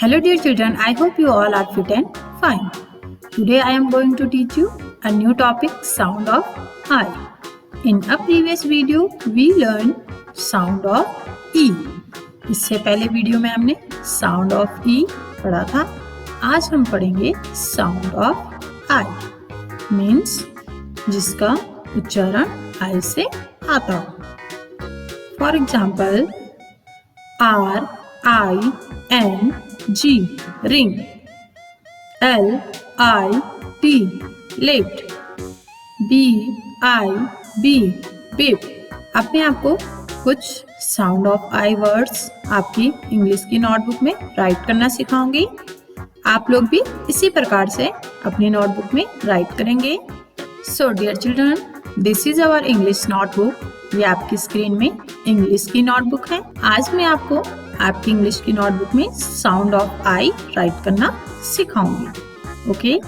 Hello dear children, I hope you all are fit and fine. Today I am going to teach you a new topic, sound of I. In a previous video we learned sound of E. इससे पहले video में हमने sound of E पढ़ा था. आज हम पढ़ेंगे sound of I. Means जिसका उच्चारण I से आता हो. For example RING ring, LIP lift, BIB bib. अपने आप को कुछ साउंड ऑफ आई वर्ड्स आपकी इंग्लिश की नोटबुक में राइट करना सिखाऊंगी. आप लोग भी इसी प्रकार से अपनी नोटबुक में राइट करेंगे. So dear children, this is our English notebook. ये आपकी स्क्रीन में इंग्लिश की नोटबुक है. आज मैं आपको आपकी इंग्लिश की नोटबुक में साउंड ऑफ आई राइट करना सिखाऊंगी. ओके,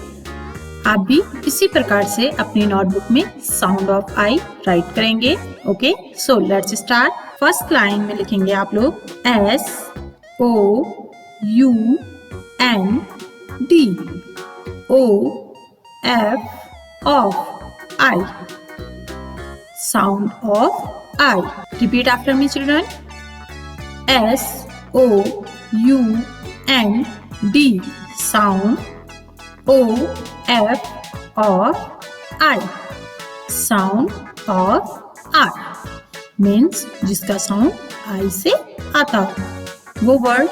आप भी इसी प्रकार से अपनी नोटबुक में साउंड ऑफ आई राइट करेंगे. Okay, so let's start. First line में लिखेंगे आप लोग SOUND OF I. Sound of I. Repeat after me, children. SOUND. Sound of I. Sound of I means जिसका साउंड I से आता हो. वो वर्ड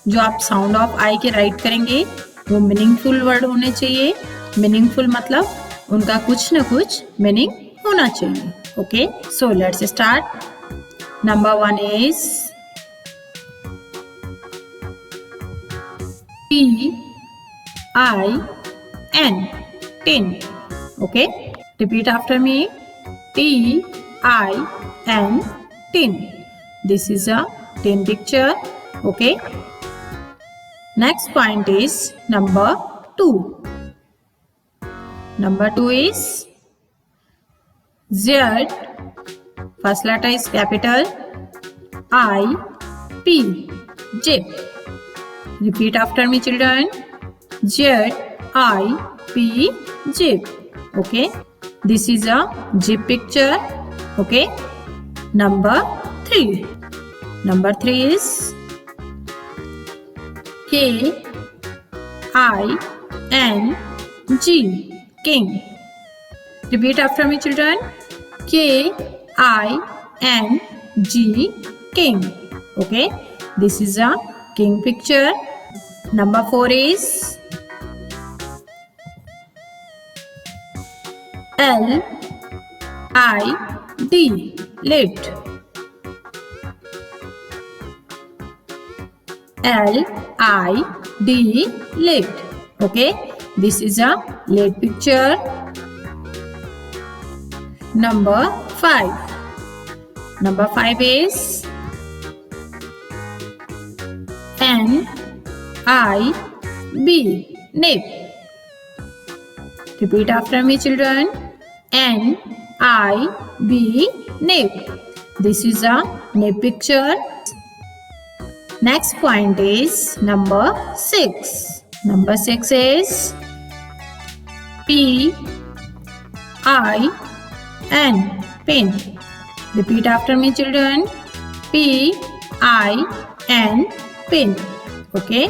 जो आप साउंड ऑफ I के राइट करेंगे वो मीनिंगफुल वर्ड होने चाहिए. मीनिंगफुल मतलब उनका कुछ न कुछ मीनिंग होना चाहिए. Okay, so let's start. Number 1 is TIN, tin. Okay, repeat after me. TIN, tin. This is a tin picture. Okay, next point is number 2. Number 2 is Z. First letter is capital IP, zip. Repeat after me, children. ZIP, zip. Okay, this is a zip picture. Okay, number 3. Number 3 is KING, king. Repeat after me, children. KING, king. Okay, this is a king picture. Number 4 is LID, lift. LID, lift. Okay, this is a lift picture. Number 5. Number 5 is NIB, nib. Repeat after me, children. NIB, nib. This is a nib picture. Next point is number 6. Number 6 is PIN, pin. Repeat after me, children. PIN, pin. Okay,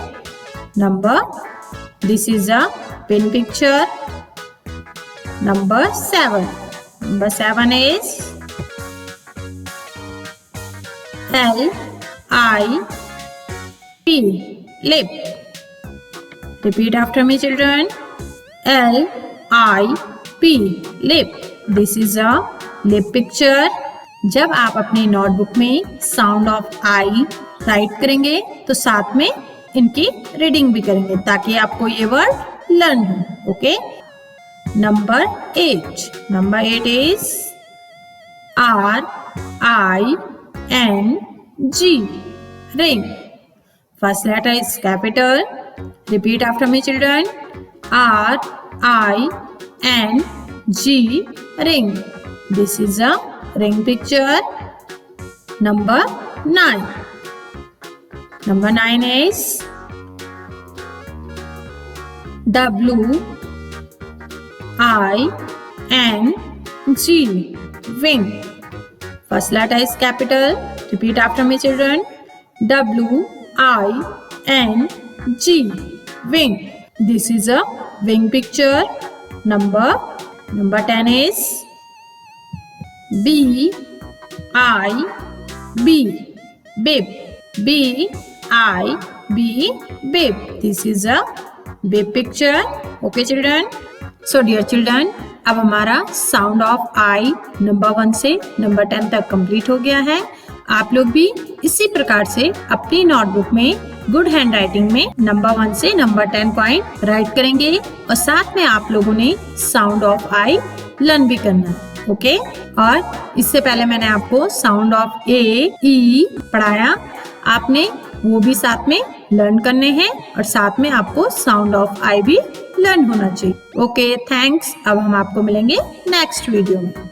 this is a pin picture. Number 7. Number 7 is LIP, lip. Repeat after me, children. LIP, lip. This is a lip picture. जब आप अपनी notebook में sound of I right करेंगे तो साथ में इनकी reading भी करेंगे ताकि आपको ये वर्ड लर्न हो. Okay, number 8. Number 8 is RING, ring. First letter is capital. Repeat after me, children. RING, ring. This is a ring picture. Number 9. Number 9 is W-I-N-G, wing. First letter is capital. Repeat after me, children. W-I-N-G, wing. This is a wing picture. Number 10 is B-I-B, bib. B-I-B, bib. This is a bib picture. Okay children. So dear children, अब हमारा sound of I number 1 से number 10 तक complete हो गया है। आप लोग भी इसी प्रकार से अपनी नोटबुक में गुड हैंड राइटिंग में नंबर 1 से नंबर 10 पॉइंट राइट करेंगे और साथ में आप लोगों ने साउंड ऑफ आई लर्न भी करना। ओके, और इससे पहले मैंने आपको साउंड ऑफ ए, ई पढ़ाया, आपने वो भी साथ में लर्न करने हैं और साथ में आपको साउंड ऑफ आई भी लर्न होना चाहिए। Okay, thanks. अब हम आपको मिलेंगे नेक्स्ट वीडियो में।